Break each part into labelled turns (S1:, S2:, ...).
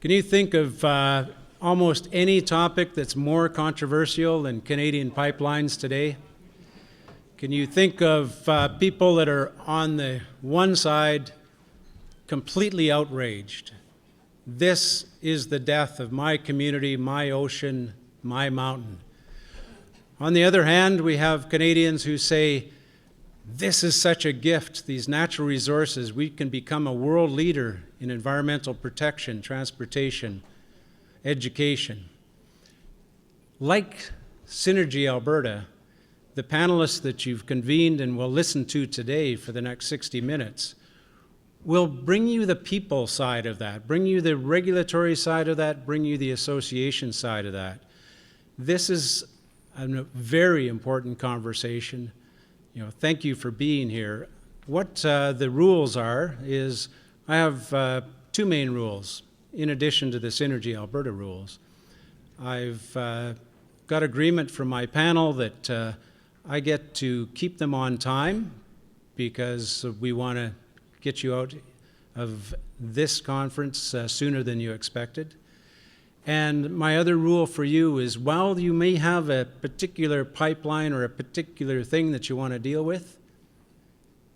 S1: Can you think of almost any topic that's more controversial than Canadian pipelines today? Can you think of people that are on the one side completely outraged? This is the death of my community, my ocean, my mountain. On the other hand, we have Canadians who say, this is such a gift, these natural resources. We can become a world leader in environmental protection, transportation, education. Like Synergy Alberta, the panelists that you've convened and will listen to today for the next 60 minutes will bring you the people side of that, bring you the regulatory side of that, bring you the association side of that. This is a very important conversation. Thank you for being here. What the rules are is I have two main rules in addition to the Synergy Alberta rules. I've got agreement from my panel that I get to keep them on time because we want to get you out of this conference sooner than you expected. And my other rule for you is while you may have a particular pipeline or a particular thing that you want to deal with,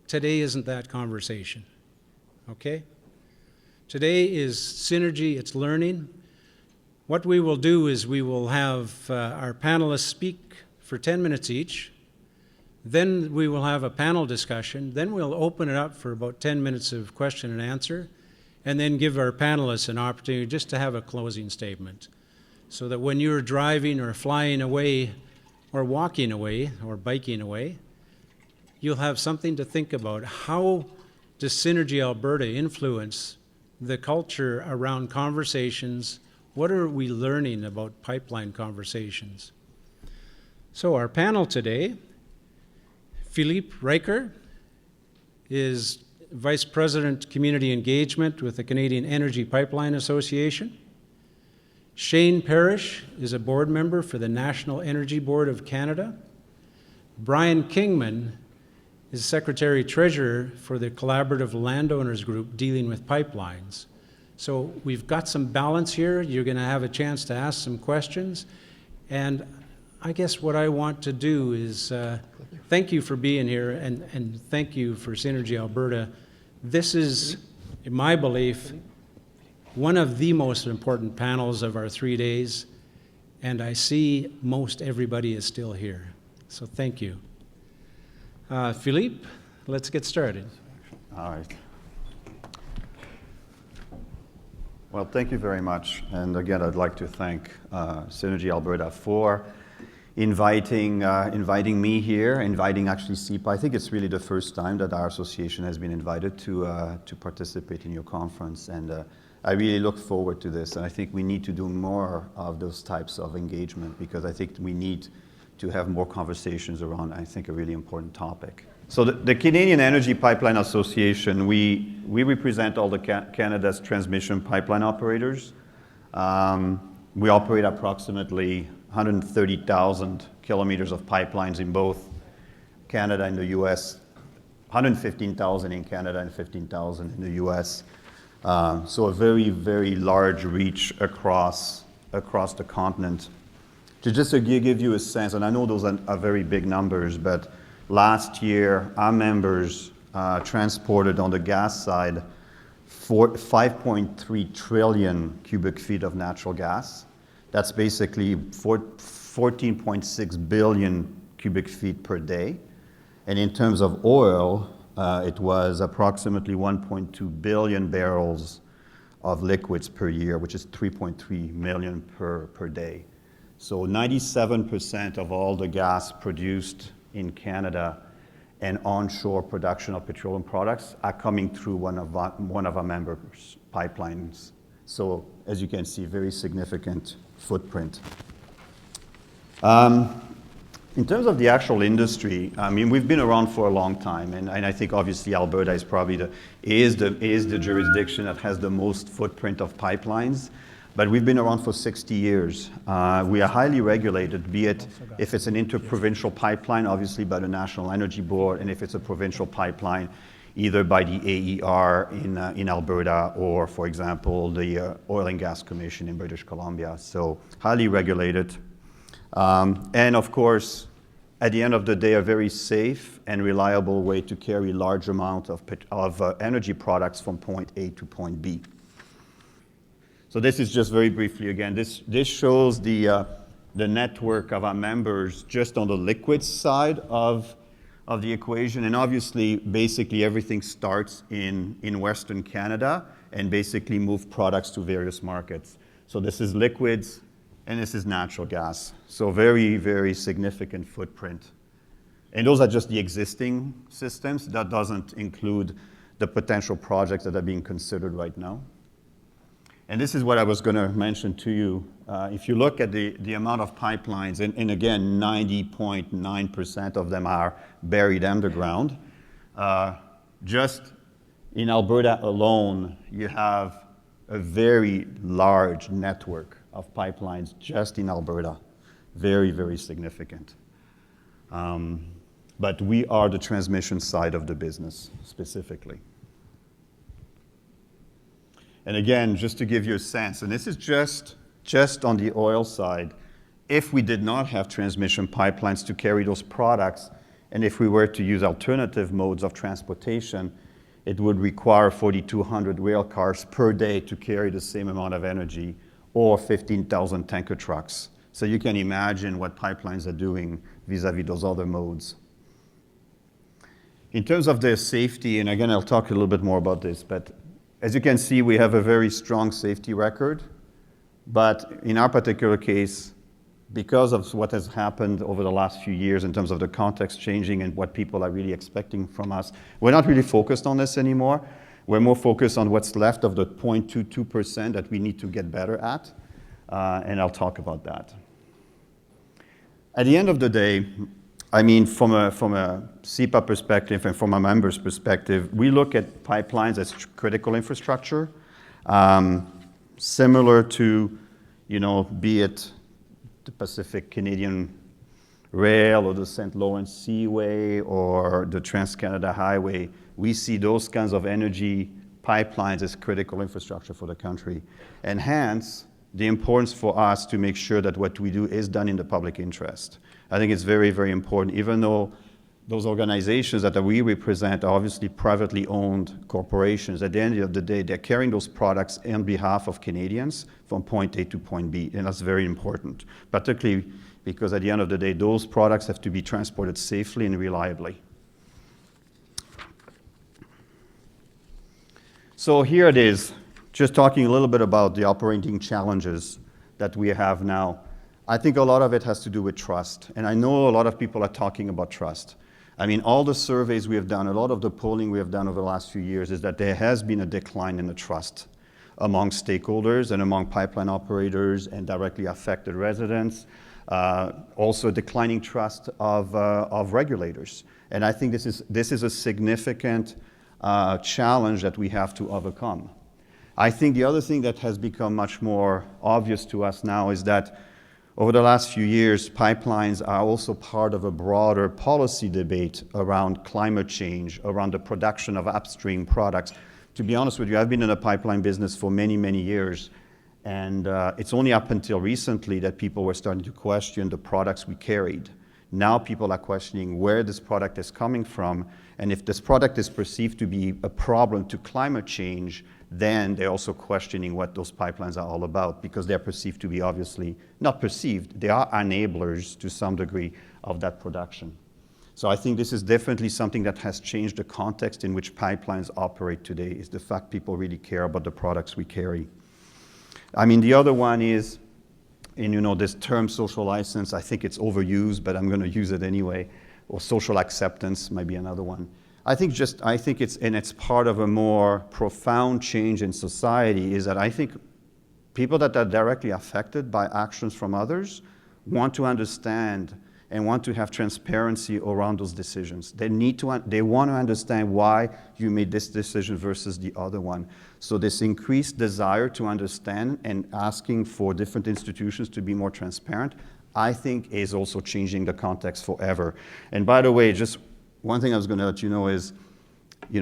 S1: today isn't that conversation, okay? Today is synergy, it's learning. What we will do is we will have our panelists speak for 10 minutes each. Then we will have a panel discussion. Then we'll open it up for about 10 minutes of question and answer, and then give our panelists an opportunity just to have a closing statement so that when you're driving or flying away or walking away or biking away, you'll have something to think about. How does Synergy Alberta influence the culture around conversations? What are we learning about pipeline conversations? So our panel today, Philippe Riker is Vice President Community Engagement with the Canadian Energy Pipeline Association. Shane Parrish is a board member for the National Energy Board of Canada. Brian Kingman is Secretary-Treasurer for the Collaborative Landowners Group dealing with pipelines. So we've got some balance here. You're going to have a chance to ask some questions. And I guess what I want to do is thank you for being here and thank you for Synergy Alberta. This is, in my belief, one of the most important panels of our 3 days, and I see most everybody is still here. So thank you. Philippe, let's get started.
S2: All right. Well, thank you very much. And again, I'd like to thank Synergy Alberta for inviting me here, inviting actually CEPA. I think it's really the first time that our association has been invited to participate in your conference, and I really look forward to this. And I think we need to do more of those types of engagement because I think we need to have more conversations around, I think, a really important topic. So the Canadian Energy Pipeline Association, we represent all the Canada's transmission pipeline operators. We operate approximately 130,000 kilometers of pipelines in both Canada and the US, 115,000 in Canada and 15,000 in the US. So a very, very large reach across the continent. To just give you a sense, and I know those are very big numbers, but last year our members transported on the gas side 5.3 trillion cubic feet of natural gas. That's basically 14.6 billion cubic feet per day. And in terms of oil, it was approximately 1.2 billion barrels of liquids per year, which is 3.3 million per day. So 97% of all the gas produced in Canada and onshore production of petroleum products are coming through one of our members' pipelines. So as you can see, very significant footprint. In terms of the actual industry, I mean, we've been around for a long time, and I think obviously Alberta is probably the jurisdiction that has the most footprint of pipelines. But we've been around for 60 years. We are highly regulated, be it if it's an interprovincial pipeline, obviously by the National Energy Board, and if it's a provincial pipeline, either by the AER in Alberta or, for example, the Oil and Gas Commission in British Columbia. So highly regulated. And of course, at the end of the day, a very safe and reliable way to carry large amounts of energy products from point A to point B. So this is just very briefly again. This shows the network of our members just on the liquids side of the equation. And obviously, basically everything starts in Western Canada and basically move products to various markets. So this is liquids and this is natural gas. So very, very significant footprint. And those are just the existing systems. That doesn't include the potential projects that are being considered right now. And this is what I was going to mention to you. If you look at the amount of pipelines, and again, 90.9% of them are buried underground. Just in Alberta alone, you have a very large network of pipelines just in Alberta. Very, very significant. But we are the transmission side of the business specifically. And again, just to give you a sense, and this is just on the oil side, if we did not have transmission pipelines to carry those products, and if we were to use alternative modes of transportation, it would require 4,200 rail cars per day to carry the same amount of energy, or 15,000 tanker trucks. So you can imagine what pipelines are doing vis-a-vis those other modes. In terms of their safety, and again, I'll talk a little bit more about this, but as you can see, we have a very strong safety record. But in our particular case, because of what has happened over the last few years in terms of the context changing and what people are really expecting from us, we're not really focused on this anymore. We're more focused on what's left of the 0.22% that we need to get better at, and I'll talk about that. At the end of the day, I mean, from a CEPA perspective and from a members' perspective, we look at pipelines as critical infrastructure, similar to, be it the Pacific Canadian Rail or the St. Lawrence Seaway or the Trans-Canada Highway. We see those kinds of energy pipelines as critical infrastructure for the country. And hence, the importance for us to make sure that what we do is done in the public interest. I think it's very, very important, even though those organizations that we represent are obviously privately owned corporations. At the end of the day, they're carrying those products on behalf of Canadians from point A to point B, and that's very important, particularly because at the end of the day, those products have to be transported safely and reliably. So here it is, just talking a little bit about the operating challenges that we have now. I think a lot of it has to do with trust, and I know a lot of people are talking about trust. I mean, all the surveys we have done, a lot of the polling we have done over the last few years is that there has been a decline in the trust among stakeholders and among pipeline operators and directly affected residents. Also declining trust of regulators. And I think this is a significant challenge that we have to overcome. I think the other thing that has become much more obvious to us now is that over the last few years, pipelines are also part of a broader policy debate around climate change, around the production of upstream products. To be honest with you, I've been in the pipeline business for many, many years, and it's only up until recently that people were starting to question the products we carried. Now people are questioning where this product is coming from, and if this product is perceived to be a problem to climate change, then they're also questioning what those pipelines are all about, because they're perceived to be obviously, not perceived, they are enablers to some degree of that production. So I think this is definitely something that has changed the context in which pipelines operate today, is the fact people really care about the products we carry. I mean, the other one is, and this term social license, I think it's overused, but I'm going to use it anyway, or social acceptance might be another one. I think it's part of a more profound change in society, is that I think people that are directly affected by actions from others want to understand and want to have transparency around those decisions. They want to understand why you made this decision versus the other one. So this increased desire to understand and asking for different institutions to be more transparent, I think is also changing the context forever. And by the way, just one thing I was going to let you know is,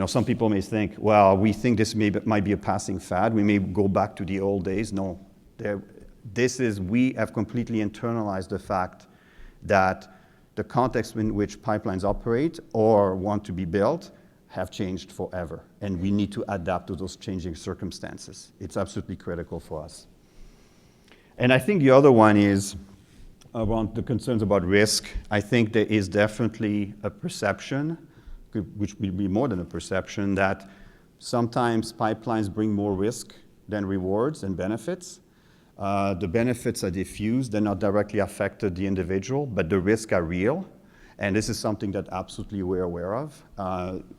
S2: some people may think, well, we think this might be a passing fad. We may go back to the old days. No, we have completely internalized the fact that the context in which pipelines operate or want to be built have changed forever, and we need to adapt to those changing circumstances. It's absolutely critical for us. And I think the other one is around the concerns about risk. I think there is definitely a perception, which will be more than a perception, that sometimes pipelines bring more risk than rewards and benefits. The benefits are diffuse, they're not directly affected the individual, but the risks are real. And this is something that absolutely we're aware of.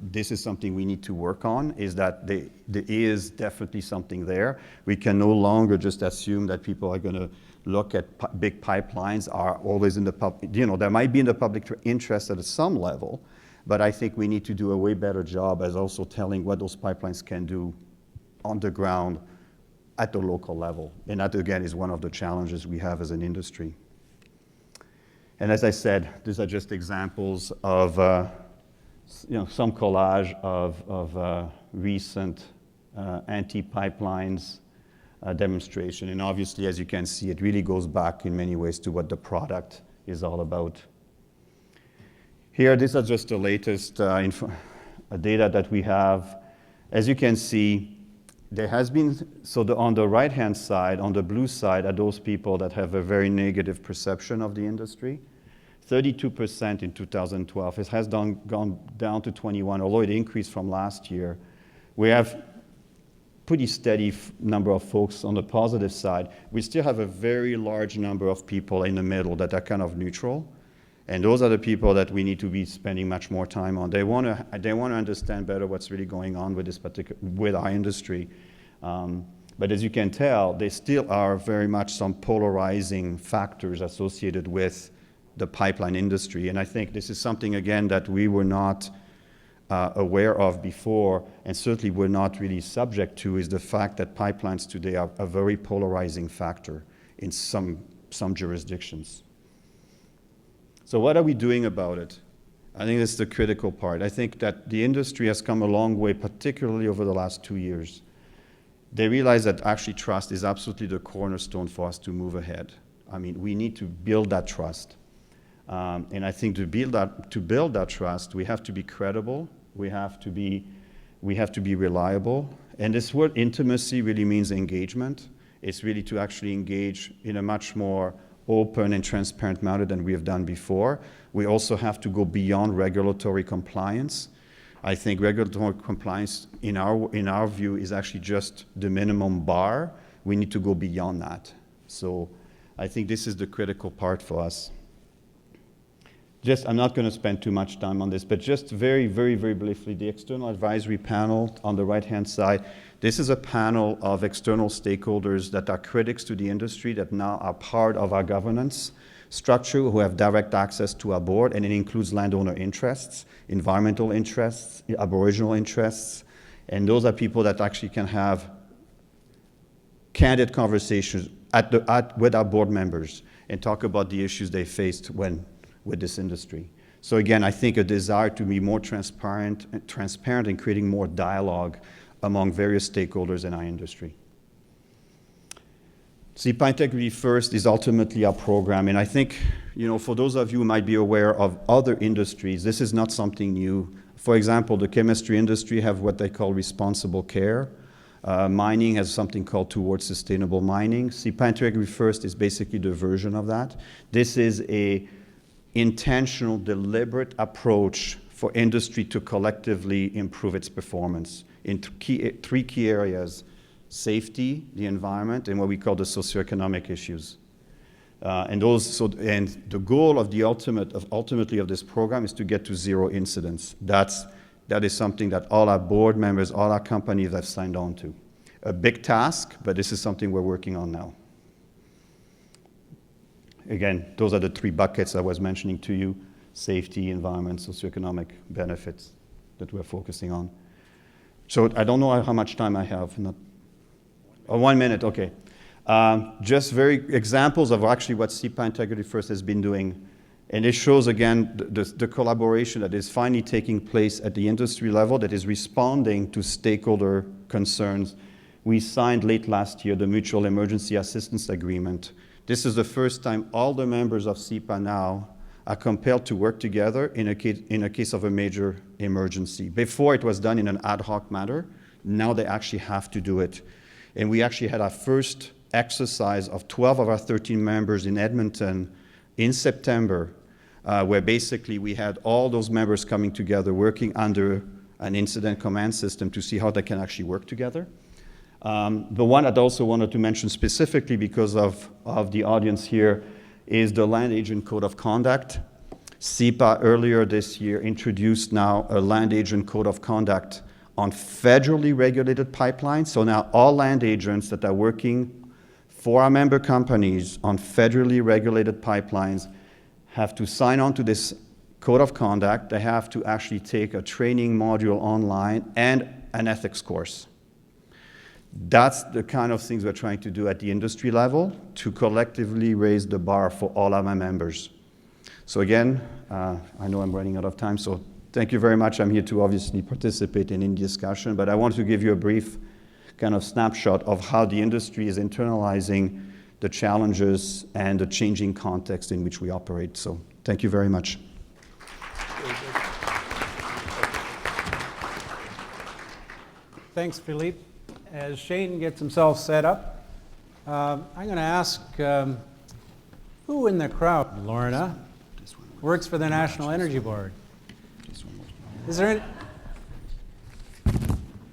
S2: This is something we need to work on, is that there is definitely something there. We can no longer just assume that people are going to look at big pipelines are always in the public, there might be in the public interest at some level, but I think we need to do a way better job as also telling what those pipelines can do on the ground at the local level. And that, again, is one of the challenges we have as an industry. And as I said, these are just examples of some collage of recent anti-pipelines demonstration. And obviously, as you can see, it really goes back in many ways to what the product is all about. Here, these are just the latest data that we have. As you can see, there has been, on the right-hand side, on the blue side, are those people that have a very negative perception of the industry. 32% in 2012. It has gone down to 21, although it increased from last year. We have pretty steady number of folks on the positive side. We still have a very large number of people in the middle that are kind of neutral. And those are the people that we need to be spending much more time on. They want to understand better what's really going on with our industry. But as you can tell, there still are very much some polarizing factors associated with the pipeline industry. And I think this is something, again, that we were not aware of before, and certainly we're not really subject to, is the fact that pipelines today are a very polarizing factor in some jurisdictions. So what are we doing about it? I think that's the critical part. I think that the industry has come a long way, particularly over the last 2 years. They realize that actually trust is absolutely the cornerstone for us to move ahead. I mean, we need to build that trust. And I think to build that trust, we have to be credible, we have to be reliable. And this word intimacy really means engagement. It's really to actually engage in a much more open and transparent manner than we have done before. We also have to go beyond regulatory compliance. I think regulatory compliance, in our view, is actually just the minimum bar. We need to go beyond that. So I think this is the critical part for us. I'm not going to spend too much time on this, but just very, very, very briefly, the external advisory panel on the right-hand side. This is a panel of external stakeholders that are critics to the industry that now are part of our governance structure, who have direct access to our board, and it includes landowner interests, environmental interests, Aboriginal interests, and those are people that actually can have candid conversations with our board members and talk about the issues they faced with this industry. So again, I think a desire to be more transparent and creating more dialogue among various stakeholders in our industry. CEPA Integrity First is ultimately our program, and I think, for those of you who might be aware of other industries, this is not something new. For example, the chemistry industry have what they call responsible care. Mining has something called Towards Sustainable Mining. CEPA Integrity First is basically the version of that. This is a intentional, deliberate approach for industry to collectively improve its performance in three key areas: safety, the environment, and what we call the socioeconomic issues. And the goal of ultimately of this program is to get to zero incidents. That is something that all our board members, all our companies have signed on to. A big task, but this is something we're working on now. Again, those are the three buckets I was mentioning to you: safety, environment, socioeconomic benefits that we're focusing on. So I don't know how much time I have. 1 minute, okay. Just very examples of actually what CEPA Integrity First has been doing. And it shows, again, the collaboration that is finally taking place at the industry level that is responding to stakeholder concerns. We signed late last year the Mutual Emergency Assistance Agreement. This is the first time all the members of CEPA now are compelled to work together in a case of a major emergency. Before, it was done in an ad hoc manner. Now they actually have to do it. And we actually had our first exercise of 12 of our 13 members in Edmonton in September, where basically we had all those members coming together, working under an incident command system to see how they can actually work together. The one I'd also wanted to mention specifically because of the audience here is the Land Agent Code of Conduct. CEPA earlier this year introduced now a Land Agent Code of Conduct on federally regulated pipelines. So now all land agents that are working for our member companies on federally regulated pipelines have to sign on to this code of conduct. They have to actually take a training module online and an ethics course. That's the kind of things we're trying to do at the industry level to collectively raise the bar for all of my members. So again, I know I'm running out of time, so thank you very much. I'm here to obviously participate in the discussion, but I want to give you a brief kind of snapshot of how the industry is internalizing the challenges and the changing context in which we operate. So thank you very much.
S1: Thanks, Philippe. As Shane gets himself set up, I'm going to ask who in the crowd, Lorna, works for the National Energy Board? Is there any?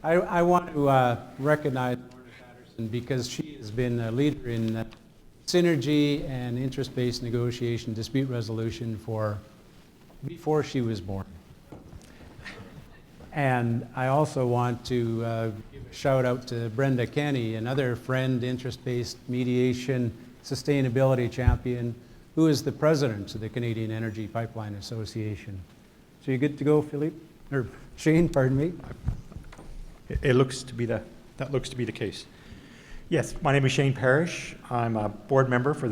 S1: I want to recognize Lorna Patterson because she has been a leader in synergy and interest-based negotiation dispute resolution before she was born. And I also want to give a shout out to Brenda Kenny, another friend, interest-based mediation, sustainability champion, who is the president of the Canadian Energy Pipeline Association. So you good to go, Philippe? Or Shane, pardon me.
S3: That looks to be the case. Yes, my name is Shane Parrish. I'm a board member for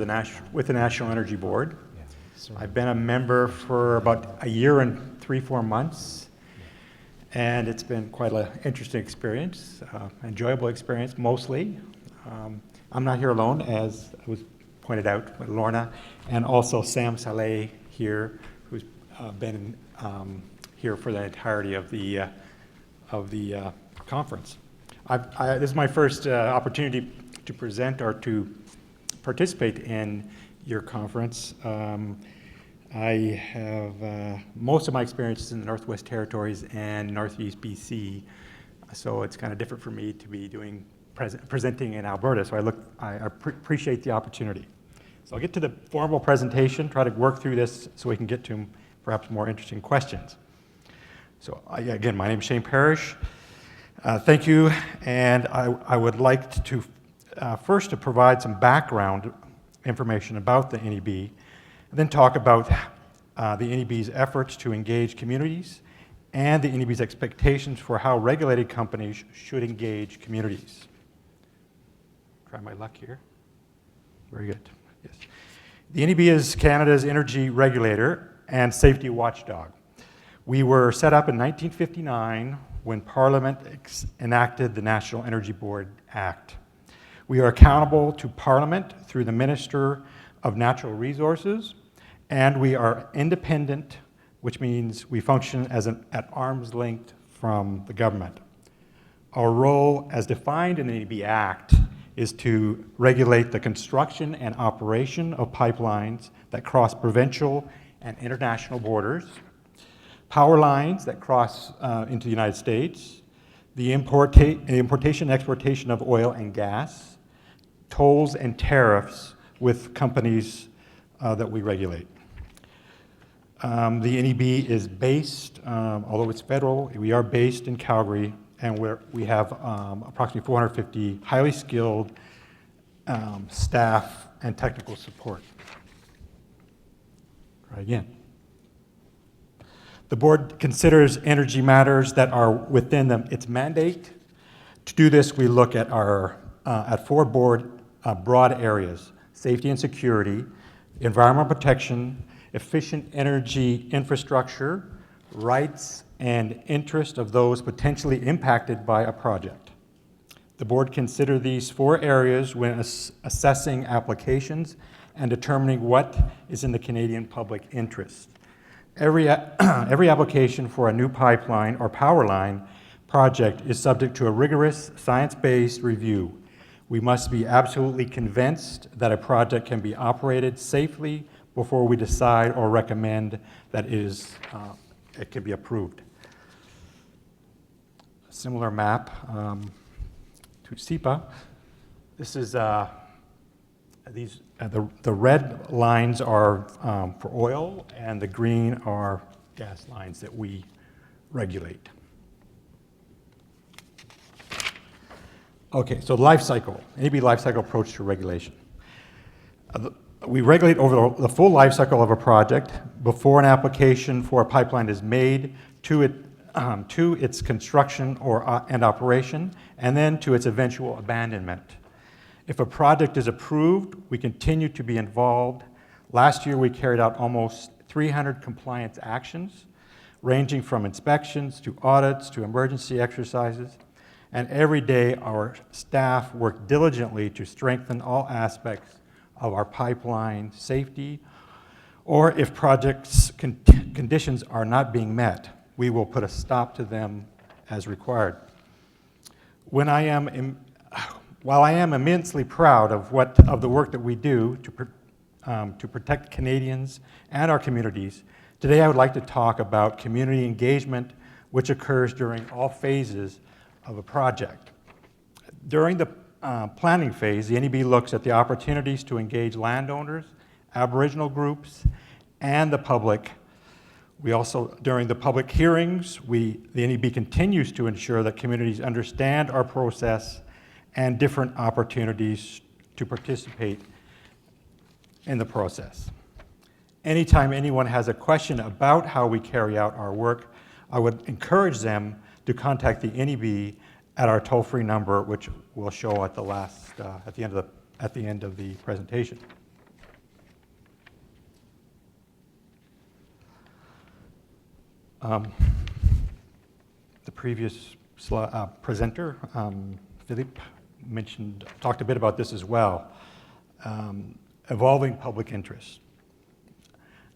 S3: with the National Energy Board. Yeah, I've been a member for about a year and 3-4 months. And it's been quite an interesting experience, enjoyable experience mostly. I'm not here alone, as was pointed out by Lorna, and also Sam Saleh here, who's been here for the entirety of the conference. This is my first opportunity to present or to participate in your conference. I have most of my experiences in the Northwest Territories and Northeast BC, so it's kind of different for me to be presenting in Alberta, so I appreciate the opportunity. So I'll get to the formal presentation, try to work through this so we can get to perhaps more interesting questions. So again, my name is Shane Parrish. Thank you, and I would like to first to provide some background information about the NEB, and then talk about the NEB's efforts to engage communities and the NEB's expectations for how regulated companies should engage communities. Try my luck here. Very good. Yes. The NEB is Canada's energy regulator and safety watchdog. We were set up in 1959 when Parliament enacted the National Energy Board Act. We are accountable to Parliament through the Minister of Natural Resources, and we are independent, which means we function at arm's length from the government. Our role, as defined in the NEB Act, is to regulate the construction and operation of pipelines that cross provincial and international borders, power lines that cross into the United States, the importation and exportation of oil and gas, tolls and tariffs with companies that we regulate. The NEB is based, although it's federal, we are based in Calgary, and we have approximately 450 highly skilled staff and technical support. Try again. The board considers energy matters that are within its mandate. To do this, we look at at 4 broad areas: safety and security, environmental protection, efficient energy infrastructure, rights, and interest of those potentially impacted by a project. The board considered these 4 areas when assessing applications and determining what is in the Canadian public interest. Every application for a new pipeline or power line project is subject to a rigorous science-based review. We must be absolutely convinced that a project can be operated safely before we decide or recommend that it can be approved. A similar map to CEPA. This is the red lines are for oil, and the green are gas lines that we regulate. Okay, so life cycle, NEB life cycle approach to regulation. We regulate over the full life cycle of a project before an application for a pipeline is made to its construction and operation, and then to its eventual abandonment. If a project is approved, we continue to be involved. Last year, we carried out almost 300 compliance actions, ranging from inspections to audits to emergency exercises. And every day, our staff work diligently to strengthen all aspects of our pipeline safety, or if projects conditions are not being met, we will put a stop to them as required. While I am immensely proud of the work that we do to protect Canadians and our communities, today I would like to talk about community engagement, which occurs during all phases of a project. During the planning phase, the NEB looks at the opportunities to engage landowners, Aboriginal groups, and the public. We also, during the public hearings, the NEB continues to ensure that communities understand our process and different opportunities to participate in the process. Anytime anyone has a question about how we carry out our work, I would encourage them to contact the NEB at our toll-free number, which we'll show at the end of the presentation. The previous presenter, Philippe, talked a bit about this as well. Evolving public interest.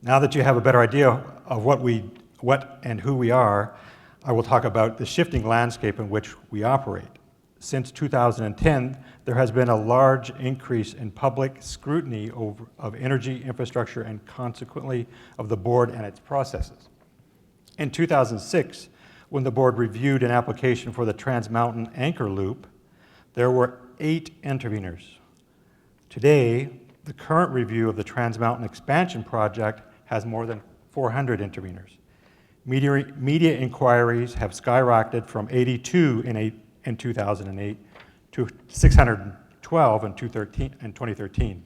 S3: Now that you have a better idea of what and who we are, I will talk about the shifting landscape in which we operate. Since 2010, there has been a large increase in public scrutiny of energy infrastructure and consequently of the board and its processes. In 2006, when the board reviewed an application for the Trans Mountain Anchor Loop, there were 8 interveners. Today, the current review of the Trans Mountain Expansion Project has more than 400 interveners. Media inquiries have skyrocketed from 82 in 2008 to 612 in 2013.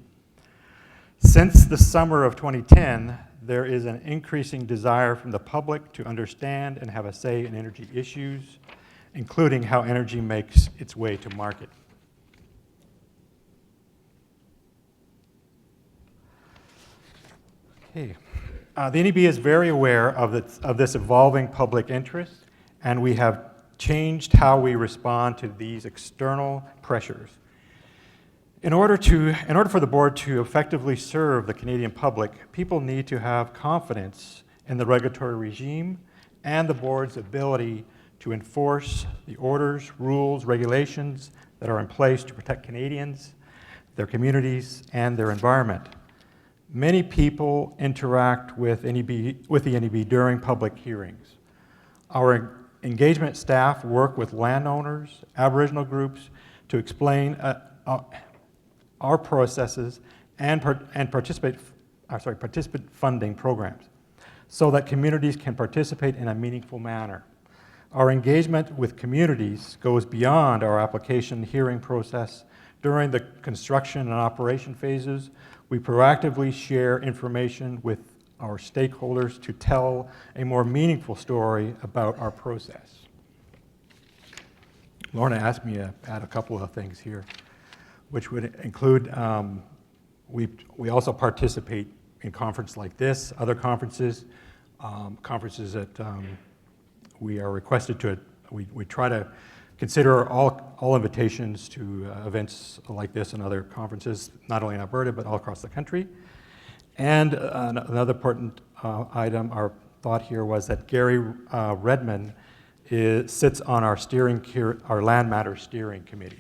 S3: Since the summer of 2010, there is an increasing desire from the public to understand and have a say in energy issues, including how energy makes its way to market. Okay. The NEB is very aware of this evolving public interest, and we have changed how we respond to these external pressures. In order for the board to effectively serve the Canadian public, people need to have confidence in the regulatory regime and the board's ability to enforce the orders, rules, regulations that are in place to protect Canadians, their communities, and their environment. Many people interact with the NEB during public hearings. Our engagement staff work with landowners, Aboriginal groups to explain our processes and participant funding programs so that communities can participate in a meaningful manner. Our engagement with communities goes beyond our application hearing process. During the construction and operation phases, we proactively share information with our stakeholders to tell a more meaningful story about our process. Lorna asked me to add a couple of things here, which would include, we also participate in conference like this, other conferences, conferences that we are requested to, we try to consider all invitations to events like this and other conferences, not only in Alberta, but all across the country. And another important item, our thought here was that Gary Redmond sits on our Land Matters Steering Committee.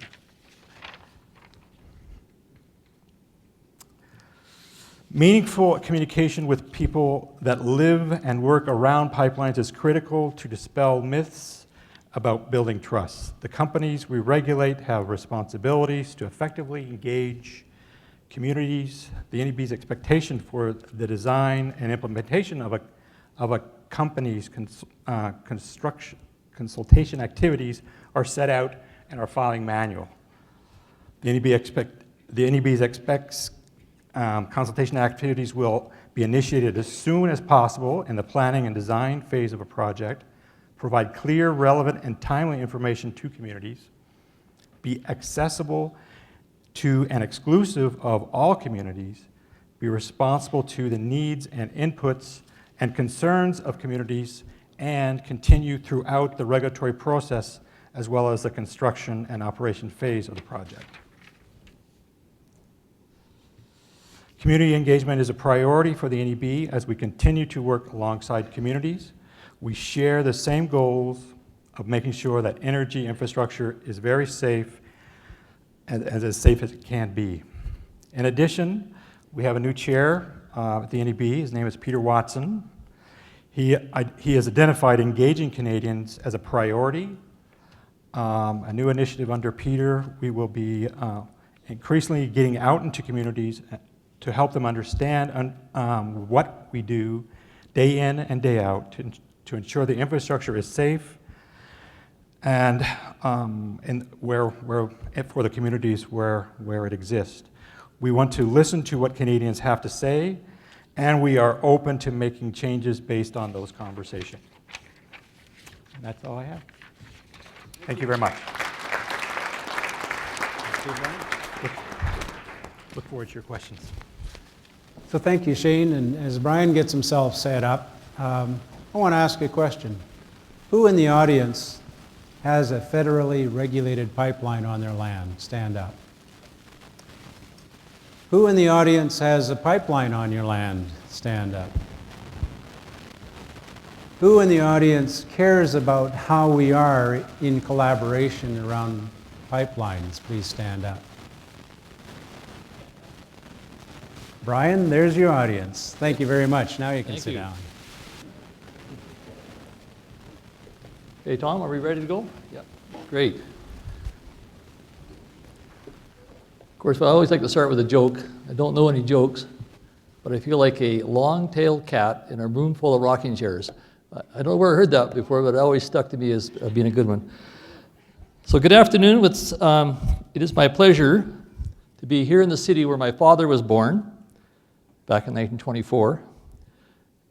S3: Meaningful communication with people that live and work around pipelines is critical to dispel myths about building trust. The companies we regulate have responsibilities to effectively engage communities. The NEB's expectation for the design and implementation of a company's consultation activities are set out in our filing manual. The NEB expects consultation activities will be initiated as soon as possible in the planning and design phase of a project, provide clear, relevant, and timely information to communities, be accessible to and exclusive of all communities, be responsible to the needs and inputs and concerns of communities, and continue throughout the regulatory process as well as the construction and operation phase of the project. Community engagement is a priority for the NEB as we continue to work alongside communities. We share the same goals of making sure that energy infrastructure is very safe and as safe as it can be. In addition, we have a new chair at the NEB. His name is Peter Watson. He has identified engaging Canadians as a priority. A new initiative under Peter, we will be increasingly getting out into communities to help them understand what we do day in and day out to ensure the infrastructure is safe and for the communities where it exists. We want to listen to what Canadians have to say, and we are open to making changes based on those conversations. And that's all I have. Thank you very much. Look forward to your questions.
S1: So thank you, Shane. And as Brian gets himself set up, I want to ask a question. Who in the audience has a federally regulated pipeline on their land? Stand up. Who in the audience has a pipeline on your land? Stand up. Who in the audience cares about how we are in collaboration around pipelines? Please stand up. Brian, there's your audience. Thank you very much. Now you can sit down.
S4: Okay, Tom, are we ready to go? Yeah, great. Of course, I always like to start with a joke. I don't know any jokes, but I feel like a long-tailed cat in a room full of rocking chairs. I don't know where I heard that before, but it always stuck to me as being a good one. So good afternoon. It is my pleasure to be here in the city where my father was born back in 1924.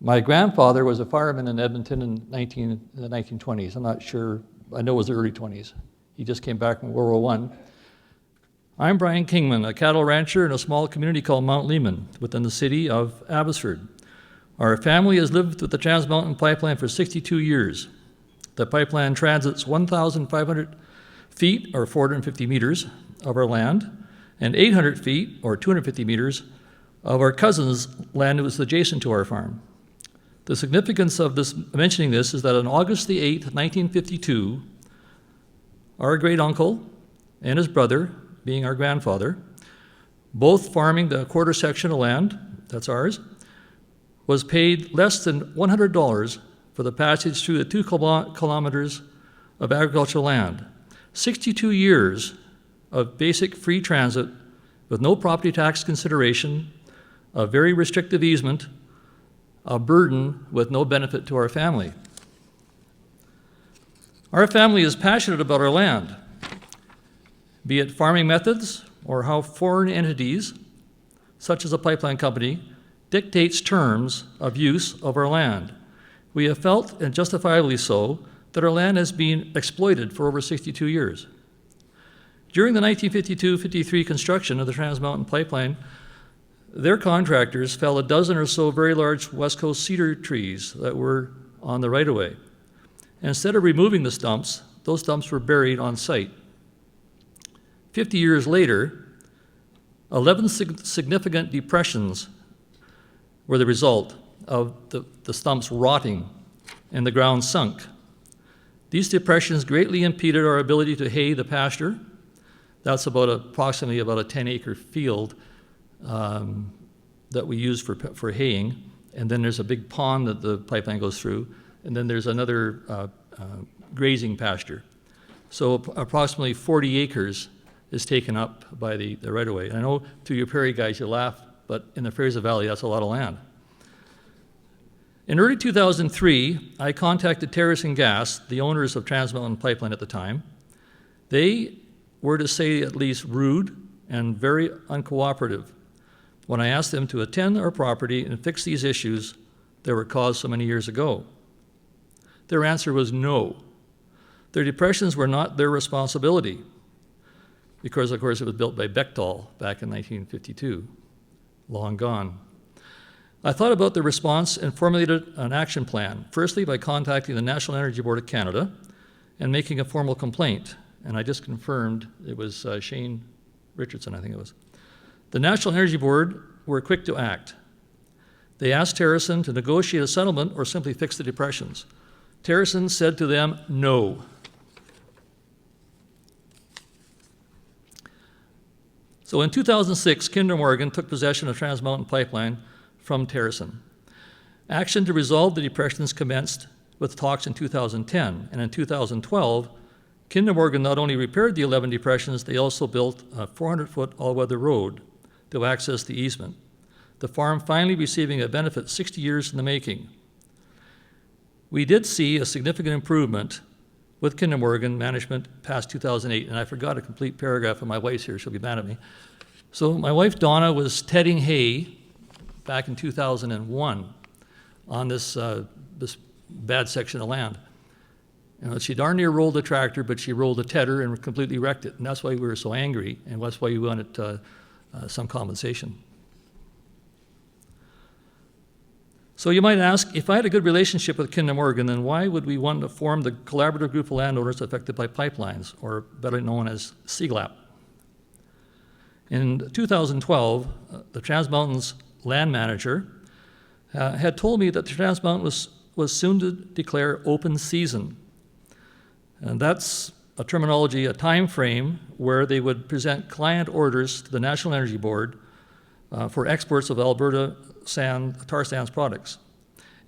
S4: My grandfather was a fireman in Edmonton in the 1920s. I'm not sure, I know it was the early 20s. He just came back from World War I. I'm Brian Kingman, a cattle rancher in a small community called Mount Lehman within the city of Abbotsford. Our family has lived with the Trans Mountain Pipeline for 62 years. The pipeline transits 1,500 feet, or 450 meters, of our land, and 800 feet, or 250 meters, of our cousin's land that was adjacent to our farm. The significance of mentioning this is that on August the 8th, 1952, our great uncle and his brother, being our grandfather, both farming the quarter section of land, that's ours, was paid less than $100 for the passage through the 2 kilometers of agricultural land. 62 years of basic free transit with no property tax consideration, a very restrictive easement, a burden with no benefit to our family. Our family is passionate about our land, be it farming methods or how foreign entities, such as a pipeline company, dictates terms of use of our land. We have felt, and justifiably so, that our land has been exploited for over 62 years. During the 1952-53 construction of the Trans Mountain Pipeline, Their contractors fell a dozen or so very large West Coast cedar trees that were on the right-of-way. And instead of removing the stumps, those stumps were buried on site. 50 years later, 11 significant depressions were the result of the stumps rotting and the ground sunk. These depressions greatly impeded our ability to hay the pasture. That's approximately about a 10-acre field that we use for haying. And then there's a big pond that the pipeline goes through. And then there's another grazing pasture. So approximately 40 acres is taken up by the right-of-way. And I know to you prairie guys, you laugh, but in the Fraser Valley, that's a lot of land. In early 2003, I contacted Terrace and Gas, the owners of Trans Mountain Pipeline at the time. They were, to say at least, rude and very uncooperative when I asked them to attend our property and fix these issues that were caused so many years ago. Their answer was no. Their depressions were not their responsibility because, of course, it was built by Bechtel back in 1952, long gone. I thought about the response and formulated an action plan, firstly by contacting the National Energy Board of Canada and making a formal complaint. And I just confirmed it was Shane Richardson, I think it was. The National Energy Board were quick to act. They asked Terracin to negotiate a settlement or simply fix the depressions. Terracin said to them, no. So in 2006, Kinder Morgan took possession of Trans Mountain Pipeline from Terracin. Action to resolve the depressions commenced with talks in 2010, and in 2012, Kinder Morgan not only repaired the 11 depressions, they also built a 400-foot all-weather road to access the easement. The farm finally receiving a benefit 60 years in the making. We did see a significant improvement with Kinder Morgan management past 2008, and I forgot a complete paragraph of my wife's here, she'll be mad at me. So my wife Donna was tedding hay back in 2001 on this bad section of land. You know, she darn near rolled a tractor, but she rolled a tedder and completely wrecked it. And that's why we were so angry, and that's why we wanted some compensation. So you might ask, if I had a good relationship with Kinder Morgan, then why would we want to form the collaborative group of landowners affected by pipelines, or better known as CGLAP? In 2012, the Trans Mountain's land manager had told me that the Trans Mountain was soon to declare open season. And that's a terminology, a time frame where they would present client orders to the National Energy Board for exports of Alberta tar sands products.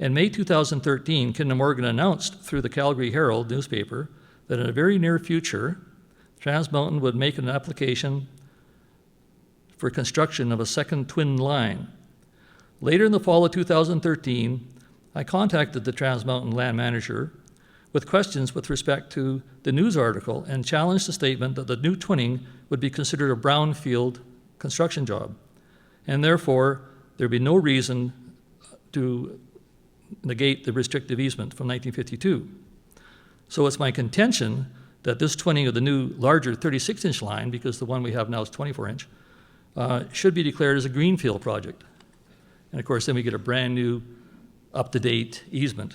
S4: In May 2013, Kinder Morgan announced through the Calgary Herald newspaper that in the very near future, Trans Mountain would make an application for construction of a second twin line. Later in the fall of 2013, I contacted the Trans Mountain land manager with questions with respect to the news article and challenged the statement that the new twinning would be considered a brownfield construction job, and therefore there'd be no reason to negate the restrictive easement from 1952. So it's my contention that this twinning of the new larger 36-inch line, because the one we have now is 24-inch, should be declared as a greenfield project. And of course, then we get a brand new, up-to-date easement.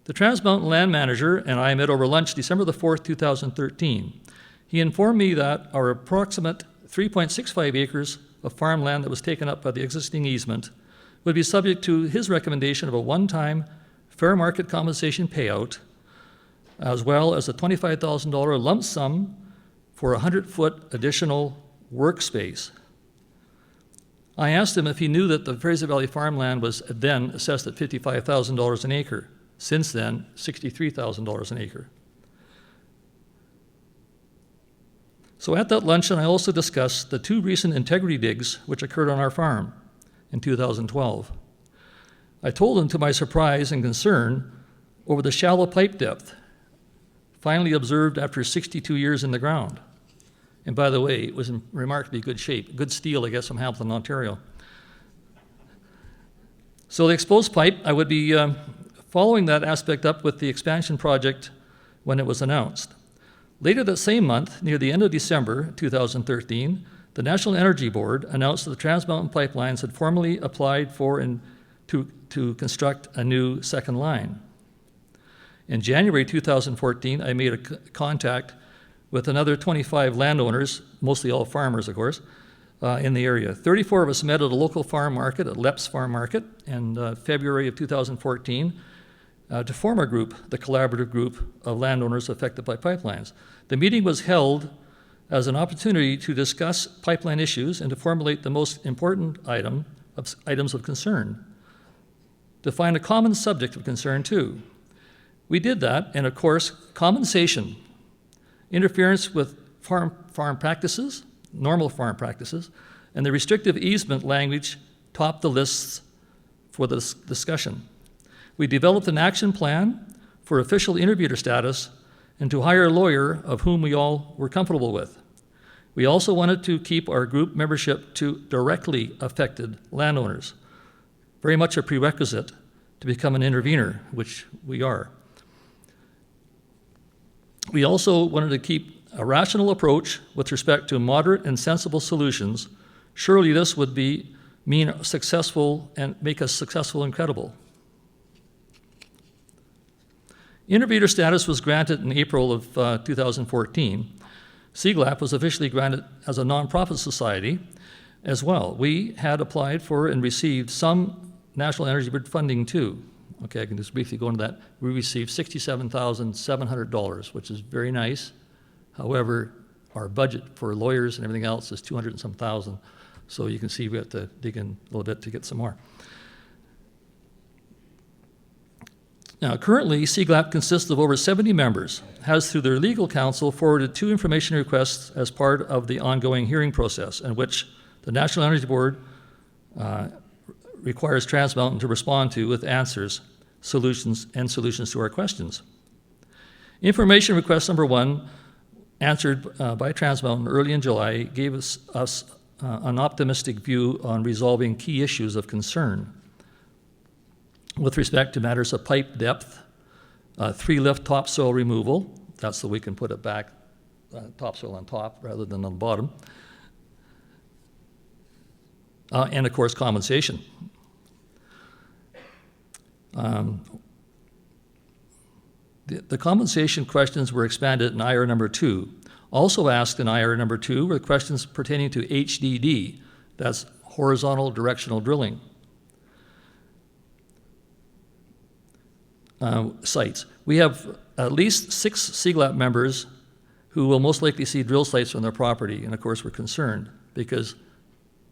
S4: The Trans Mountain land manager and I met over lunch December the 4th, 2013. He informed me that our approximate 3.65 acres of farmland that was taken up by the existing easement would be subject to his recommendation of a one-time fair market compensation payout, as well as a $25,000 lump sum for a 100-foot additional workspace. I asked him if he knew that the Fraser Valley farmland was then assessed at $55,000 an acre. Since then, $63,000 an acre. So at that luncheon, I also discussed the two recent integrity digs which occurred on our farm in 2012. I told him, to my surprise and concern, over the shallow pipe depth, finally observed after 62 years in the ground. And by the way, it was in remarkably good shape, good steel, I guess, from Hamilton, Ontario. So the exposed pipe, I would be following that aspect up with the expansion project when it was announced. Later that same month, near the end of December 2013, the National Energy Board announced that the Trans Mountain Pipelines had formally applied for and to construct a new second line. In January 2014, I made a contact with another 25 landowners, mostly all farmers, of course, in the area. 34 of us met at a local farm market, at Leps Farm Market, in February of 2014 to form a group, the Collaborative Group of Landowners Affected by Pipelines. The meeting was held as an opportunity to discuss pipeline issues and to formulate the most important items of concern, to find a common subject of concern too. We did that, and of course, compensation, interference with farm practices, normal farm practices, and the restrictive easement language topped the lists for this discussion. We developed an action plan for official intervener status and to hire a lawyer of whom we all were comfortable with. We also wanted to keep our group membership to directly affected landowners, very much a prerequisite to become an intervener, which we are. We also wanted to keep a rational approach with respect to moderate and sensible solutions. Surely this would mean successful and make us successful and credible. Intervener status was granted in April of 2014. CGLAP was officially granted as a nonprofit society as well. We had applied for and received some National Energy Board funding too. Okay, I can just briefly go into that. We received $67,700, which is very nice. However, our budget for lawyers and everything else is 200 and some thousand. So you can see we have to dig in a little bit to get some more. Now, currently, CGLAP consists of over 70 members, has through their legal counsel forwarded 2 information requests as part of the ongoing hearing process, in which the National Energy Board requires Trans Mountain to respond to with answers, solutions to our questions. Information request number 1, answered by Trans Mountain early in July, gave us an optimistic view on resolving key issues of concern with respect to matters of pipe depth, 3-lift topsoil removal, that's so we can put it back, topsoil on top rather than on the bottom, and of course compensation. The compensation questions were expanded in IR number 2. Also asked in IR number 2 were questions pertaining to HDD, that's horizontal directional drilling. Sites. We have at least 6 CGLAP members who will most likely see drill sites on their property, and of course we're concerned because,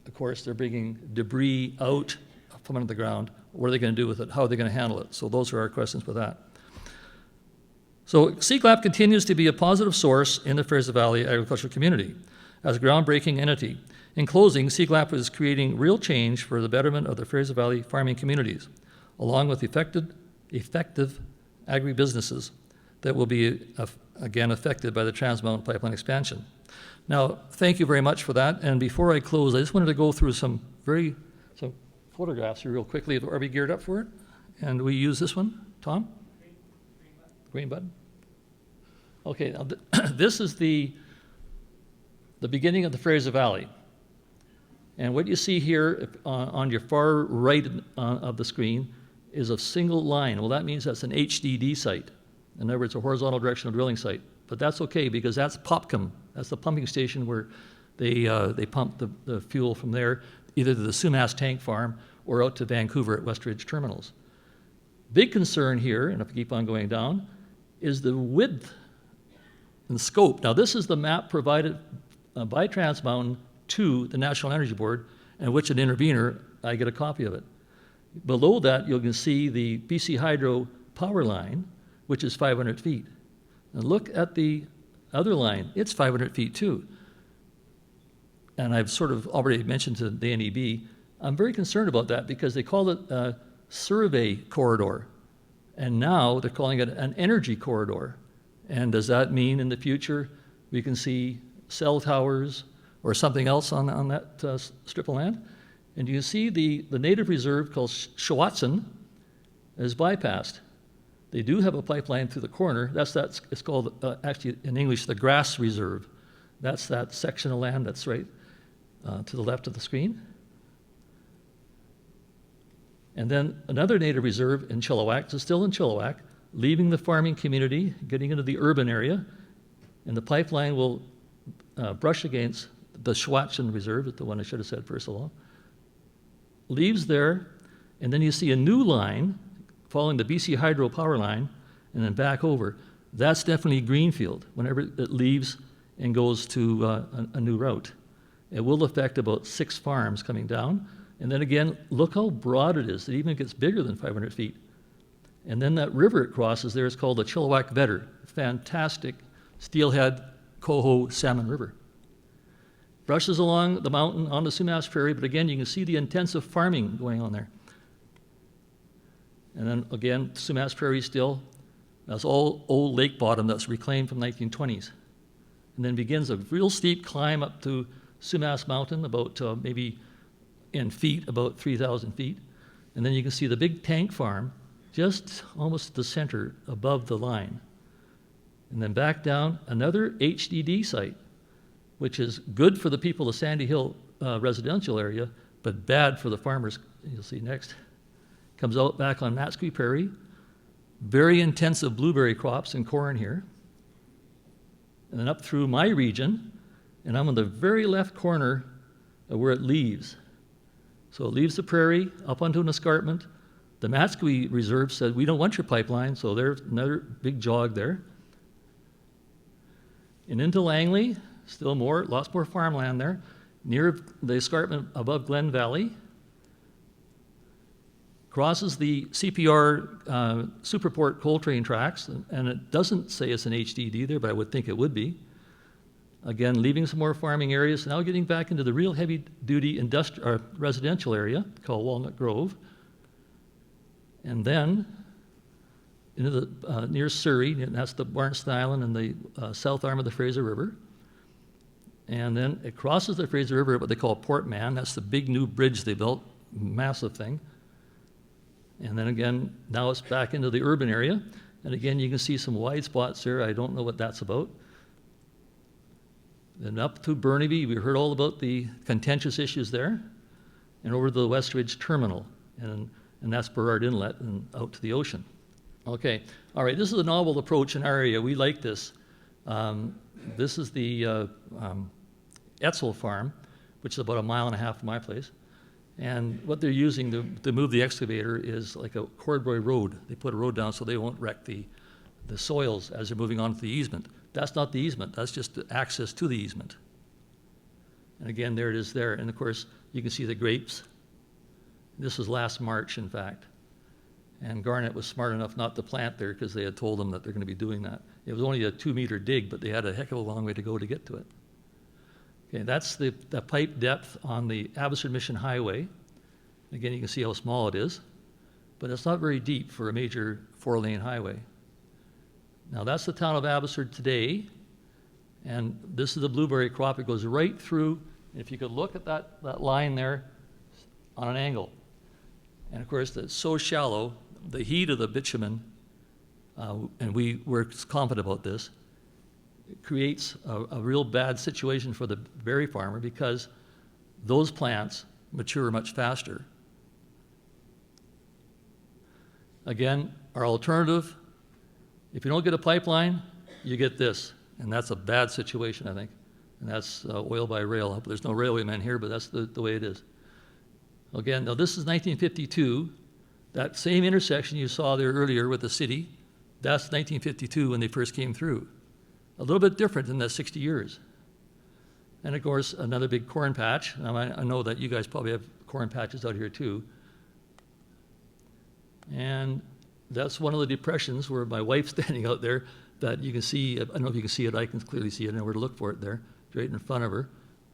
S4: of course, they're bringing debris out from under the ground. What are they going to do with it? How are they going to handle it? So those are our questions with that. So CGLAP continues to be a positive source in the Fraser Valley agricultural community as a groundbreaking entity. In closing, CGLAP is creating real change for the betterment of the Fraser Valley farming communities, along with effective agribusinesses that will be, again, affected by the Trans Mountain Pipeline expansion. Now, thank you very much for that. And before I close, I just wanted to go through some photographs here real quickly. Are we geared up for it? And we use this one, Tom? Green button. Okay, now this is the beginning of the Fraser Valley. And what you see here on your far right of the screen is a single line. Well, that means that's an HDD site. In other words, a horizontal directional drilling site. But that's okay because that's POPCM. That's the pumping station where they pump the fuel from there, either to the Sumas tank farm or out to Vancouver at Westridge terminals. Big concern here, and if we keep on going down, is the width and scope. Now, this is the map provided by Trans Mountain to the National Energy Board, and which an intervener, I get a copy of it. Below that, you can see the BC Hydro power line, which is 500 feet. And look at the other line. It's 500 feet too. And I've sort of already mentioned to the NEB, I'm very concerned about that because they call it a survey corridor. And now they're calling it an energy corridor. And does that mean in the future we can see cell towers or something else on that strip of land? And you see the native reserve called Shawatson is bypassed. They do have a pipeline through the corner. It's called, actually in English, the grass reserve. That's that section of land that's right to the left of the screen. And then another native reserve in Chilliwack, so still in Chilliwack, leaving the farming community, getting into the urban area, and the pipeline will brush against the Schwatchen Reserve, is the one I should have said first of all, leaves there, and then you see a new line following the BC Hydro power line, and then back over. That's definitely greenfield whenever it leaves and goes to a new route. It will affect about 6 farms coming down. And then again, look how broad it is. It even gets bigger than 500 feet. And then that river it crosses there is called the Chilliwack Vedder. Fantastic steelhead, coho, salmon river. Brushes along the mountain on the Sumas Prairie, but again, you can see the intensive farming going on there. And then again, Sumas Prairie still. That's all old lake bottom that's reclaimed from 1920s. And then begins a real steep climb up to Sumas Mountain, about maybe in feet, about 3,000 feet. And then you can see the big tank farm just almost at the center above the line. And then back down, another HDD site, which is good for the people of Sandy Hill residential area, but bad for the farmers. You'll see next. Comes out back on Matsqui Prairie. Very intensive blueberry crops and corn here. And then up through my region, and I'm on the very left corner of where it leaves. So it leaves the prairie up onto an escarpment. The Matsqui Reserve said, we don't want your pipeline, so there's another big jog there. And into Langley, still more, lots more farmland there, near the escarpment above Glen Valley. Crosses the CPR Superport coal train tracks, and it doesn't say it's an HDD there, but I would think it would be. Again, leaving some more farming areas, now getting back into the real heavy-duty residential area called Walnut Grove. And then into the near Surrey, and that's the Barnston Island and the south arm of the Fraser River. And then it crosses the Fraser River at what they call Port Mann. That's the big new bridge they built, massive thing. And then again, now it's back into the urban area. And again, you can see some wide spots there. I don't know what that's about. Then up to Burnaby, we heard all about the contentious issues there. And over to the West Ridge Terminal. And that's Burrard Inlet and out to the ocean. Okay, all right, this is a novel approach in our area. We like this. This is the Etzel farm, which is about 1.5 miles from my place. And what they're using to move the excavator is like a corduroy road. They put a road down so they won't wreck the soils as they're moving on to the easement. That's not the easement, that's just the access to the easement. And again, there it is there. And of course, you can see the grapes. This was last March, in fact. And Garnet was smart enough not to plant there because they had told them that they're going to be doing that. It was only a 2-meter dig, but they had a heck of a long way to go to get to it. Okay, that's the pipe depth on the Abbotsford Mission Highway. Again, you can see how small it is, but it's not very deep for a major 4-lane highway. Now that's the town of Abbotsford today, and this is the blueberry crop. It goes right through, and if you could look at that line there on an angle. And of course, it's so shallow, the heat of the bitumen, and we were confident about this, it creates a real bad situation for the berry farmer because those plants mature much faster. Again, our alternative, if you don't get a pipeline, you get this, and that's a bad situation, I think. And that's oil by rail. There's no railwaymen here, but that's the way it is. Again, now this is 1952. That same intersection you saw there earlier with the city, that's 1952 when they first came through. A little bit different in the 60 years. And of course, another big corn patch. Now, I know that you guys probably have corn patches out here too. And that's one of the depressions where my wife's standing out there that you can see. I don't know if you can see it. I can clearly see it. I know where to look for it there, right in front of her,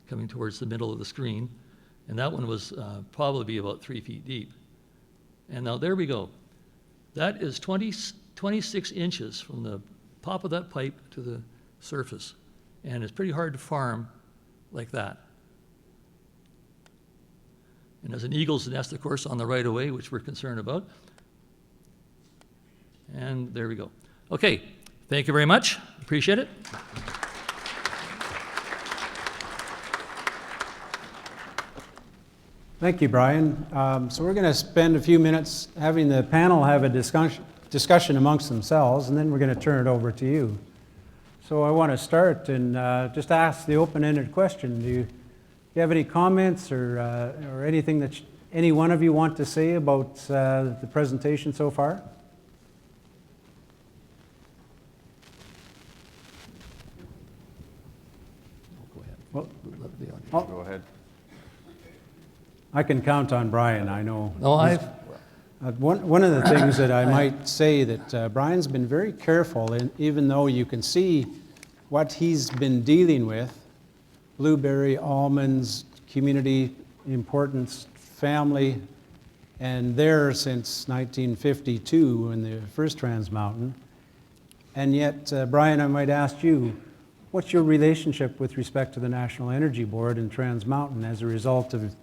S4: coming towards the middle of the screen. And that one was probably about 3 feet deep. And now there we go. That is 26 inches from the top of that pipe to the surface. And it's pretty hard to farm like that. And there's an eagle's nest, of course, on the right of way, which we're concerned about. And there we go. Okay, thank you very much. Appreciate it.
S1: Thank you, Brian. So we're going to spend a few minutes having the panel have a discussion amongst themselves, and then we're going to turn it over to you. So I want to start and just ask the open-ended question. Do you have any comments or anything that any one of you want to say about the presentation so far?
S4: Go ahead.
S1: Well,
S4: Let the audience.
S2: Go ahead.
S1: I can count on Brian, I know.
S4: No,
S1: One of the things that I might say that Brian's been very careful, and even though you can see what he's been dealing with, blueberry, almonds, community importance, family, and there since 1952 in the first Trans Mountain. And yet, Brian, I might ask you, what's your relationship with respect to the National Energy Board and Trans Mountain as a result of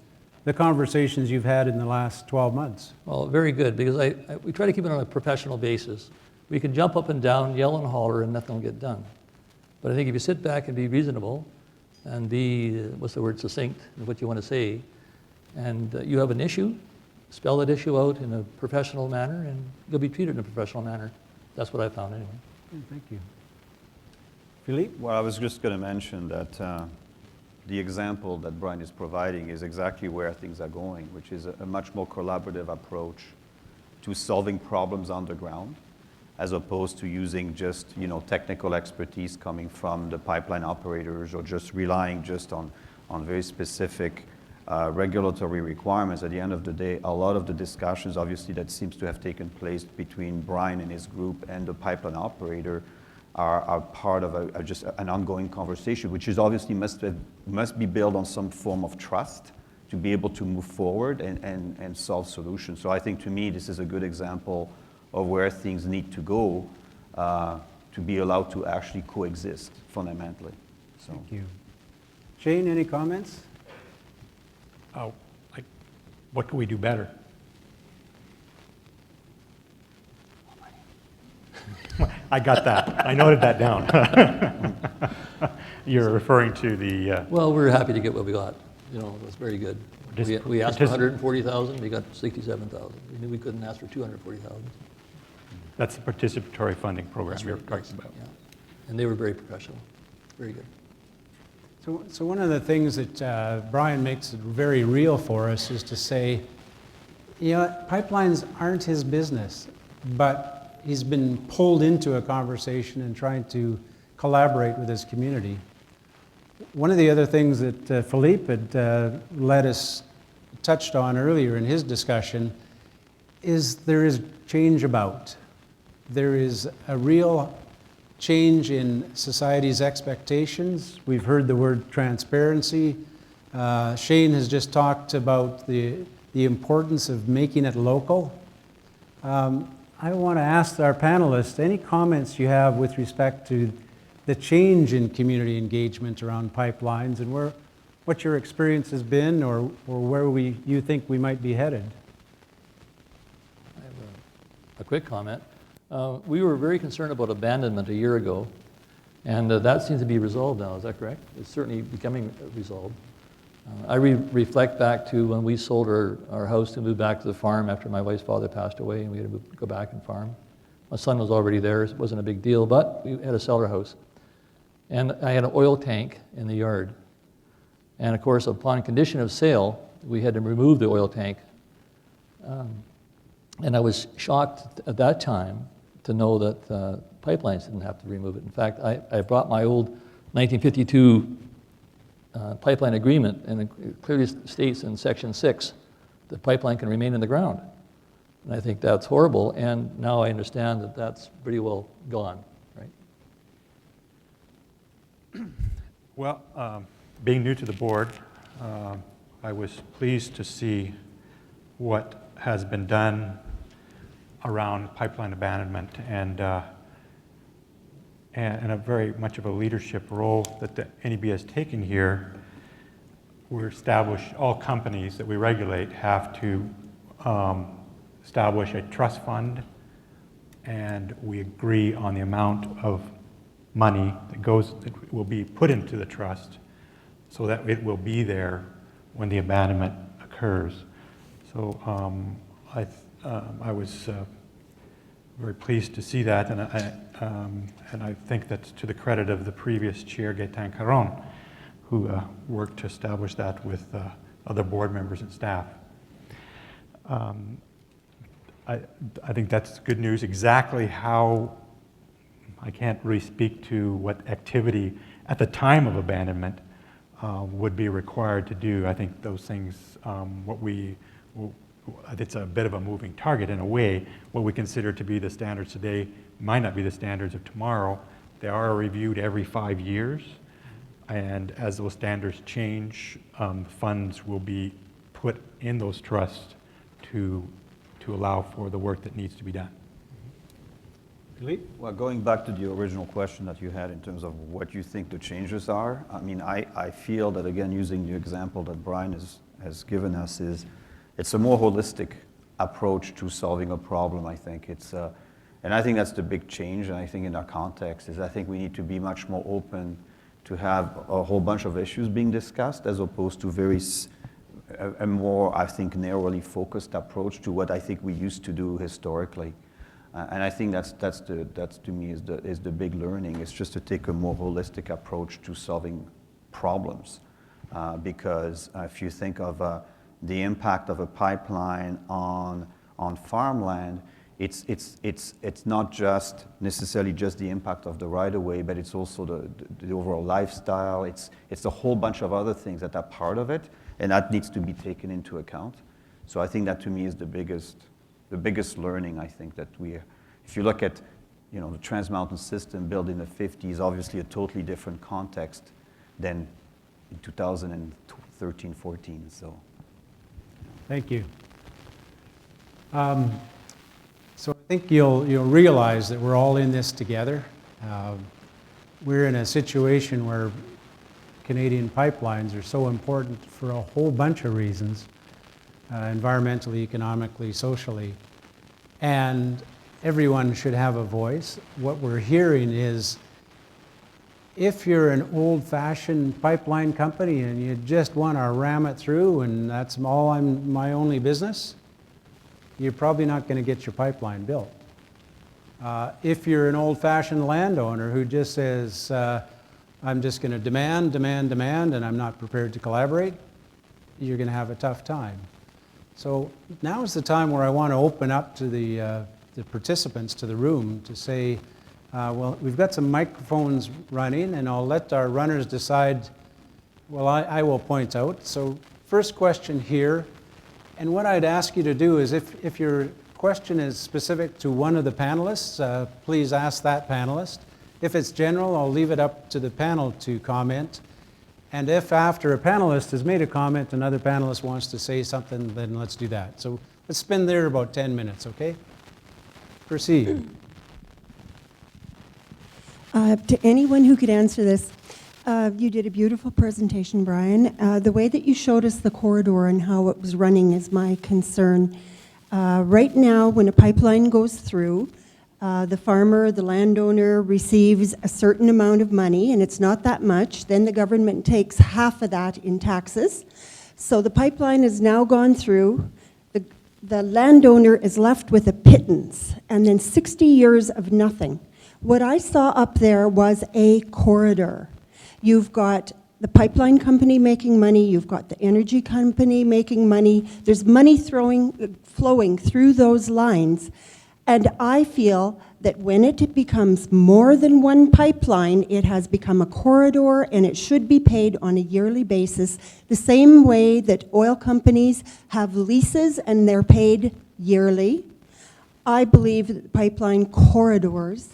S1: the conversations you've had in the last 12 months?
S4: Well, very good, because we try to keep it on a professional basis. We can jump up and down, yell and holler, and nothing will get done. But I think if you sit back and be reasonable and be, what's the word, succinct in what you want to say, and you have an issue, spell that issue out in a professional manner, and you'll be treated in a professional manner. That's what I found anyway.
S1: Thank you. Philippe?
S2: Well, I was just going to mention that the example that Brian is providing is exactly where things are going, which is a much more collaborative approach to solving problems on the ground, as opposed to using just technical expertise coming from the pipeline operators or just relying just on very specific regulatory requirements. At the end of the day, a lot of the discussions, obviously, that seems to have taken place between Brian and his group and the pipeline operator are part of just an ongoing conversation, which is obviously must be built on some form of trust to be able to move forward and solve solutions. So I think, to me, this is a good example of where things need to go to be allowed to actually coexist fundamentally. So.
S1: Thank you. Shane, any comments?
S3: What can we do better? I got that. I noted that down. You're referring to the...
S4: Well, we're happy to get what we got. It was very good. We asked for 140,000, we got 67,000. We knew we couldn't ask for 240,000.
S3: That's the participatory funding program you're talking about.
S4: Yeah. And they were very professional. Very good.
S1: So one of the things that Brian makes it very real for us is to say, pipelines aren't his business, but he's been pulled into a conversation and trying to collaborate with his community. One of the other things that Philippe had touched on earlier in his discussion is there is change about. There is a real change in society's expectations. We've heard the word transparency. Shane has just talked about the importance of making it local. I want to ask our panelists, any comments you have with respect to the change in community engagement around pipelines and what your experience has been or where you think we might be headed?
S4: I have a quick comment. We were very concerned about abandonment a year ago, and that seems to be resolved now. Is that correct? It's certainly becoming resolved. I reflect back to when we sold our house to move back to the farm after my wife's father passed away, and we had to go back and farm. My son was already there. It wasn't a big deal, but we had to sell our house. And I had an oil tank in the yard. And of course, upon condition of sale, we had to remove the oil tank. And I was shocked at that time to know that pipelines didn't have to remove it. In fact, I brought my old 1952 pipeline agreement, and it clearly states in Section 6 that pipeline can remain in the ground. And I think that's horrible, and now I understand that that's pretty well gone, right?
S3: Well, being new to the board, I was pleased to see what has been done around pipeline abandonment and a very much of a leadership role that the NEB has taken here. We're established, all companies that we regulate have to establish a trust fund, and we agree on the amount of money that will be put into the trust so that it will be there when the abandonment occurs. So I was very pleased to see that, and I think that's to the credit of the previous chair, Gaetan Caron, who worked to establish that with other board members and staff. I think that's good news. Exactly how, I can't really speak to what activity at the time of abandonment would be required to do. I think those things, it's a bit of a moving target in a way. What we consider to be the standards today might not be the standards of tomorrow. They are reviewed every 5 years, and as those standards change, funds will be put in those trusts to allow for the work that needs to be done.
S2: Well, going back to the original question that you had in terms of what you think the changes are, I mean, I feel that, again, using the example that Brian has given us, it's a more holistic approach to solving a problem, I think. And I think that's the big change, and I think in our context is I think we need to be much more open to have a whole bunch of issues being discussed as opposed to a more, I think, narrowly focused approach to what I think we used to do historically. And I think that's to me is the big learning. It's just to take a more holistic approach to solving problems, because if you think of the impact of a pipeline on farmland, it's not just necessarily just the impact of the right-of-way, but it's also the overall lifestyle. It's a whole bunch of other things that are part of it, and that needs to be taken into account. So I think that to me is the biggest learning. I think that if you look at, the Trans Mountain system built in the 50s, obviously a totally different context than in 2013, 14. So.
S1: Thank you. So I think you'll realize that we're all in this together. We're in a situation where Canadian pipelines are so important for a whole bunch of reasons, environmentally, economically, socially, and everyone should have a voice. What we're hearing is, if you're an old-fashioned pipeline company and you just want to ram it through and that's my only business, you're probably not going to get your pipeline built. If you're an old-fashioned landowner who just says, I'm just going to demand, and I'm not prepared to collaborate, you're going to have a tough time. So now is the time where I want to open up to the participants, to the room, to say, well, we've got some microphones running, and I'll let our runners decide. Well, I will point out. So first question here, and what I'd ask you to do is if your question is specific to one of the panelists, please ask that panelist. If it's general, I'll leave it up to the panel to comment. And if after a panelist has made a comment, another panelist wants to say something, then let's do that. So let's spend there about 10 minutes, okay? Proceed.
S5: To anyone who could answer this, you did a beautiful presentation, Brian. The way that you showed us the corridor and how it was running is my concern. Right now, when a pipeline goes through, the farmer, the landowner receives a certain amount of money, and it's not that much. Then the government takes half of that in taxes. So the pipeline has now gone through. The landowner is left with a pittance, and then 60 years of nothing. What I saw up there was a corridor. You've got the pipeline company making money, you've got the energy company making money, there's money flowing through those lines. And I feel that when it becomes more than one pipeline, it has become a corridor, and it should be paid on a yearly basis, the same way that oil companies have leases and they're paid yearly. I believe that pipeline corridors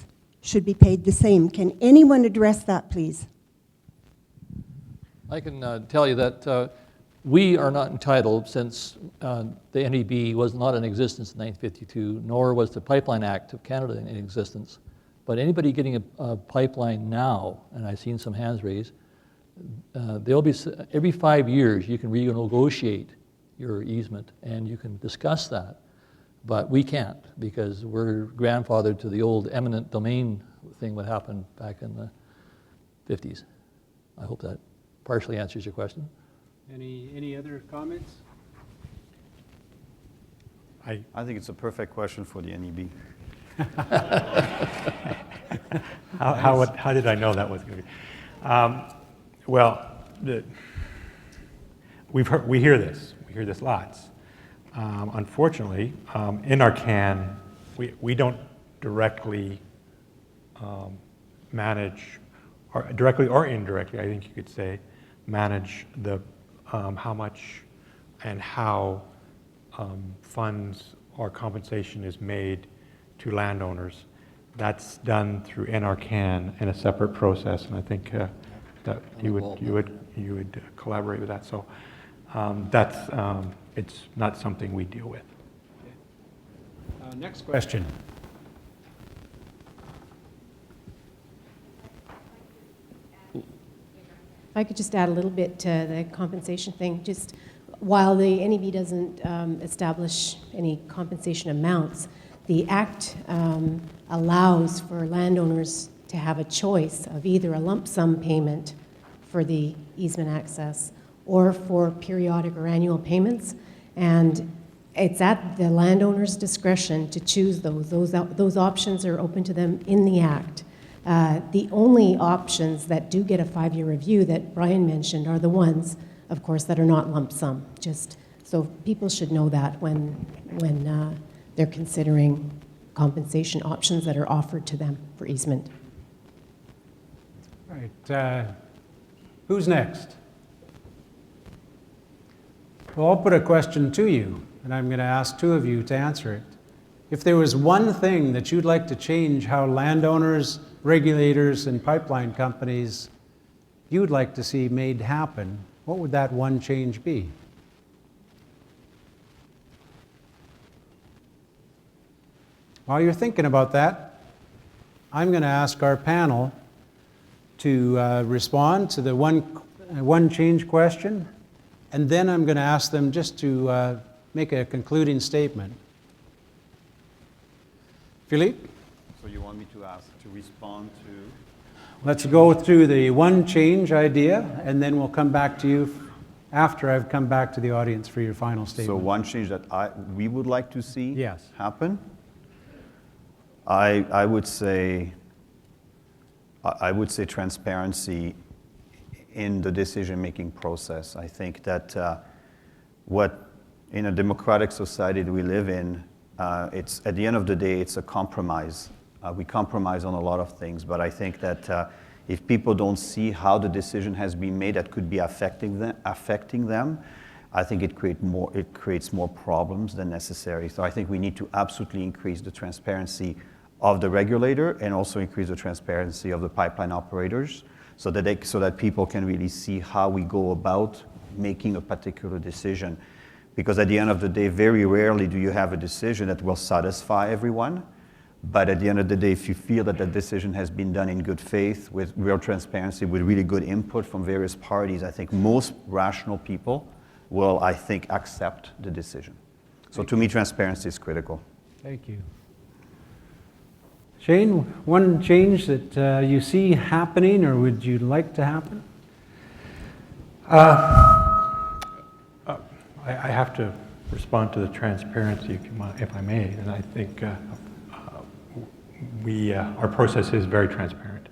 S5: should be paid the same. Can anyone address that, please?
S4: I can tell you that we are not entitled, since the NEB was not in existence in 1952, nor was the Pipeline Act of Canada in existence. But anybody getting a pipeline now, and I've seen some hands raised, there'll be, every 5 years you can renegotiate your easement and you can discuss that. But we can't, because we're grandfathered to the old eminent domain thing that happened back in the 50s. I hope that partially answers your question.
S1: Any other comments?
S2: I think it's a perfect question for the NEB.
S3: How did I know that was going to be? Well, we hear this lots. Unfortunately, in our can, we don't directly manage, or directly or indirectly, I think you could say, manage the how much and how funds or compensation is made to landowners. That's done through NRCan in a separate process, and I think that you would collaborate with that. So it's not something we deal with.
S1: Next question.
S6: If I could just add a little bit to the compensation thing, just while the NEB doesn't establish any compensation amounts, the Act allows for landowners to have a choice of either a lump sum payment for the easement access or for periodic or annual payments. And it's at the landowner's discretion to choose those. Those options are open to them in the Act. The only options that do get a 5-year review that Brian mentioned are the ones, of course, that are not lump sum. Just so people should know that when they're considering compensation options that are offered to them for easement.
S1: All right. Who's next? Well, I'll put a question to you, and I'm going to ask two of you to answer it. If there was one thing that you'd like to change how landowners, regulators, and pipeline companies you'd like to see made happen, what would that one change be? While you're thinking about that, I'm going to ask our panel to respond to the one change question, and then I'm going to ask them just to make a concluding statement. Philippe?
S2: So you want me to respond to?
S1: Let's go through the one change idea, and then we'll come back to you after I've come back to the audience for your final statement.
S2: So one change that we would like to see happen? I would say transparency in the decision-making process. I think that what in a democratic society that we live in, it's at the end of the day, it's a compromise. We compromise on a lot of things, but I think that if people don't see how the decision has been made that could be affecting them, I think it creates more problems than necessary. So I think we need to absolutely increase the transparency of the regulator and also increase the transparency of the pipeline operators so that people can really see how we go about making a particular decision. Because at the end of the day, very rarely do you have a decision that will satisfy everyone. But at the end of the day, if you feel that that decision has been done in good faith, with real transparency, with really good input from various parties, I think most rational people will, I think, accept the decision. So to me, transparency is critical.
S1: Thank you. Shane, one change that you see happening or would you like to happen?
S3: I have to respond to the transparency, if I may, and I think our process is very transparent,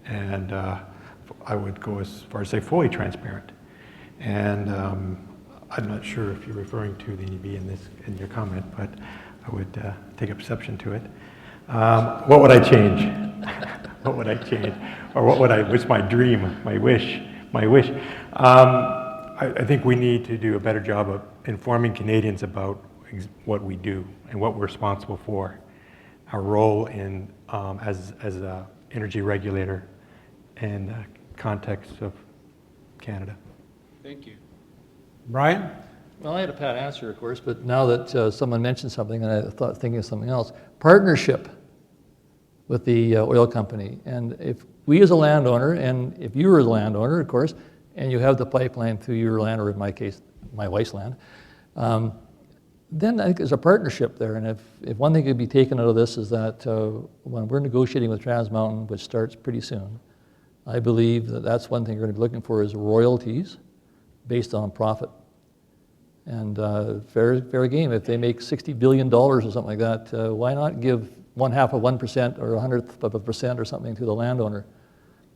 S3: and I would go as far as say fully transparent. And I'm not sure if you're referring to the NEB in your comment, but I would take exception to it. What would I change? What would I change? Or what's my dream, my wish? I think we need to do a better job of informing Canadians about what we do and what we're responsible for, our role in as an energy regulator in the context of Canada.
S1: Thank you. Brian?
S4: Well, I had a pat answer, of course, but now that someone mentioned something and I thought thinking of something else, partnership with the oil company. And if we as a landowner, and if you were the landowner, of course, and you have the pipeline through your land, or in my case, my wife's land, then I think there's a partnership there. And if one thing could be taken out of this is that when we're negotiating with Trans Mountain, which starts pretty soon, I believe that that's one thing we're going to be looking for is royalties based on profit. And fair game. If they make $60 billion or something like that, why not give 0.5% or 0.1% or something to the landowner?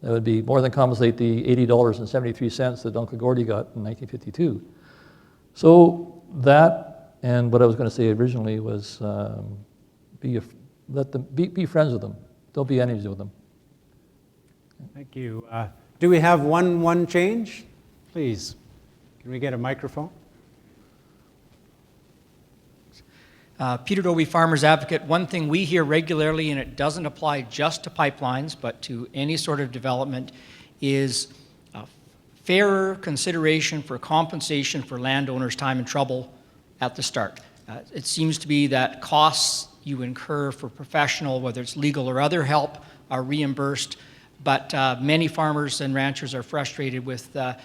S4: That would be more than compensate the $80.73 that Uncle Gordy got in 1952. So that, and what I was going to say originally was be friends with them. Don't be enemies with them.
S1: Thank you. Do we have one change? Please, can we get a microphone?
S7: Peter Dobie, Farmers Advocate. One thing we hear regularly, and it doesn't apply just to pipelines, but to any sort of development, is fairer consideration for compensation for landowners' time and trouble at the start. It seems to be that costs you incur for professional, whether it's legal or other help, are reimbursed, but many farmers and ranchers are frustrated with the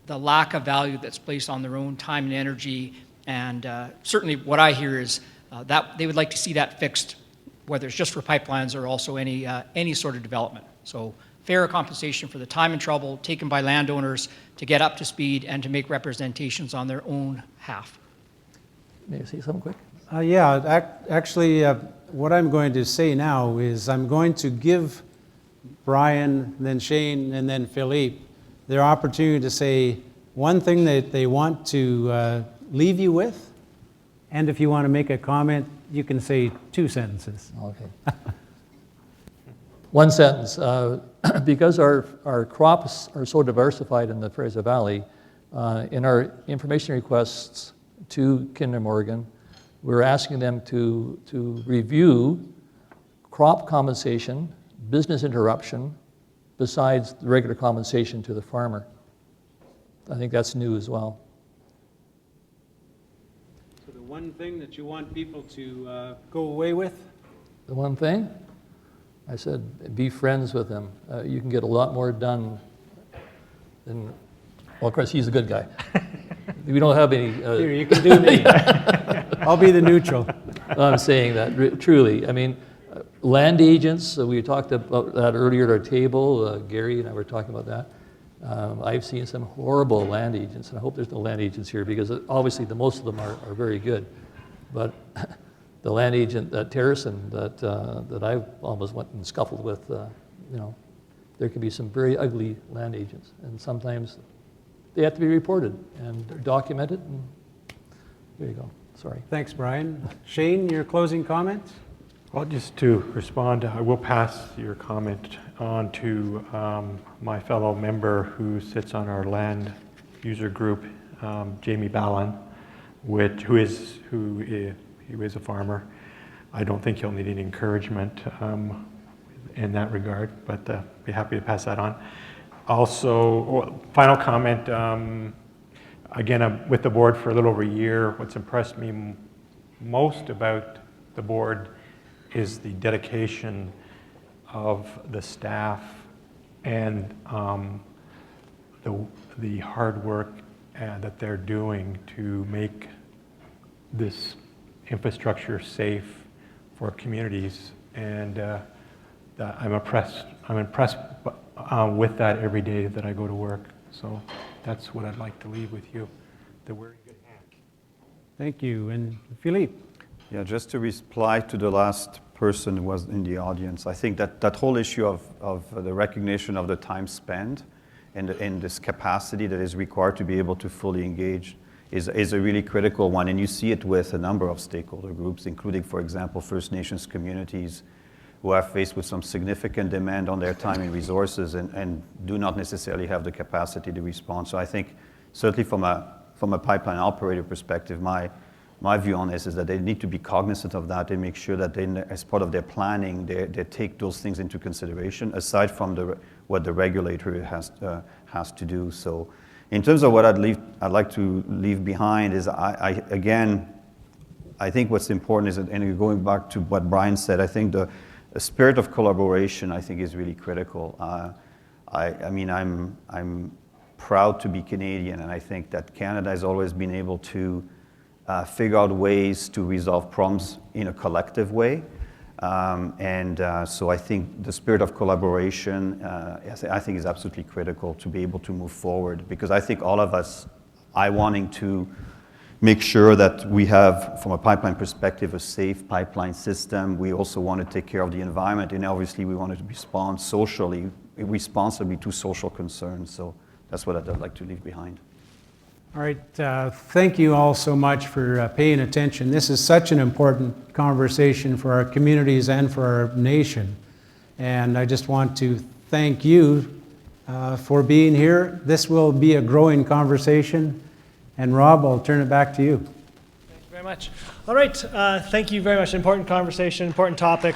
S7: lack of value that's placed on their own time and energy. And certainly what I hear is that they would like to see that fixed, whether it's just for pipelines or also any sort of development. So fair compensation for the time and trouble taken by landowners to get up to speed and to make representations on their own half.
S4: May I say something quick?
S1: Actually, what I'm going to say now is I'm going to give Brian, then Shane, and then Philippe their opportunity to say one thing that they want to leave you with, and if you want to make a comment, you can say 2 sentences.
S4: Okay. One sentence. Because our crops are so diversified in the Fraser Valley, in our information requests to Kinder Morgan, we're asking them to review crop compensation, business interruption, besides the regular compensation to the farmer. I think that's new as well.
S1: So the one thing that you want people to go away with?
S4: The one thing? I said, be friends with him. You can get a lot more done than, well, of course, he's a good guy. We don't have any...
S1: Here, you can do me. I'll be the neutral.
S4: I'm saying that, truly. I mean, land agents, we talked about that earlier at our table. Gary and I were talking about that. I've seen some horrible land agents, and I hope there's no land agents here, because obviously most of them are very good. But the land agent at Terracin that I almost went and scuffled with, there can be some very ugly land agents, and sometimes they have to be reported and documented, and there you go. Sorry.
S1: Thanks, Brian. Shane, your closing comments?
S3: Well, just to respond, I will pass your comment on to my fellow member who sits on our land user group, Jamie Ballin, who is a farmer. I don't think he'll need any encouragement in that regard, but be happy to pass that on. Also, final comment, again, I'm with the board for a little over a year. What's impressed me most about the board is the dedication of the staff and the hard work that they're doing to make this infrastructure safe for communities, and I'm impressed with that every day that I go to work. So that's what I'd like to leave with you, that we're in good hands.
S1: Thank you. And Philippe?
S2: Yeah, just to reply to the last person who was in the audience, I think that whole issue of the recognition of the time spent and this capacity that is required to be able to fully engage is a really critical one. And you see it with a number of stakeholder groups, including, for example, First Nations communities who are faced with some significant demand on their time and resources and do not necessarily have the capacity to respond. So I think certainly from a pipeline operator perspective, my view on this is that they need to be cognizant of that. They make sure that they, as part of their planning, they take those things into consideration, aside from what the regulator has to do. So in terms of what I'd like to leave behind is, I think what's important is, and going back to what Brian said, I think the spirit of collaboration, I think, is really critical. I mean, I'm proud to be Canadian, and I think that Canada has always been able to figure out ways to resolve problems in a collective way. So I think the spirit of collaboration, I think, is absolutely critical to be able to move forward, because I think all of us I wanting to make sure that we have, from a pipeline perspective, a safe pipeline system. We also want to take care of the environment, and obviously we want to respond socially, responsibly to social concerns. So that's what I'd like to leave behind.
S1: All right, thank you all so much for paying attention. This is such an important conversation for our communities and for our nation. And I just want to thank you for being here. This will be a growing conversation. And Rob, I'll turn it back to you.
S8: Thank you very much. All right, thank you very much. Important conversation, important topic.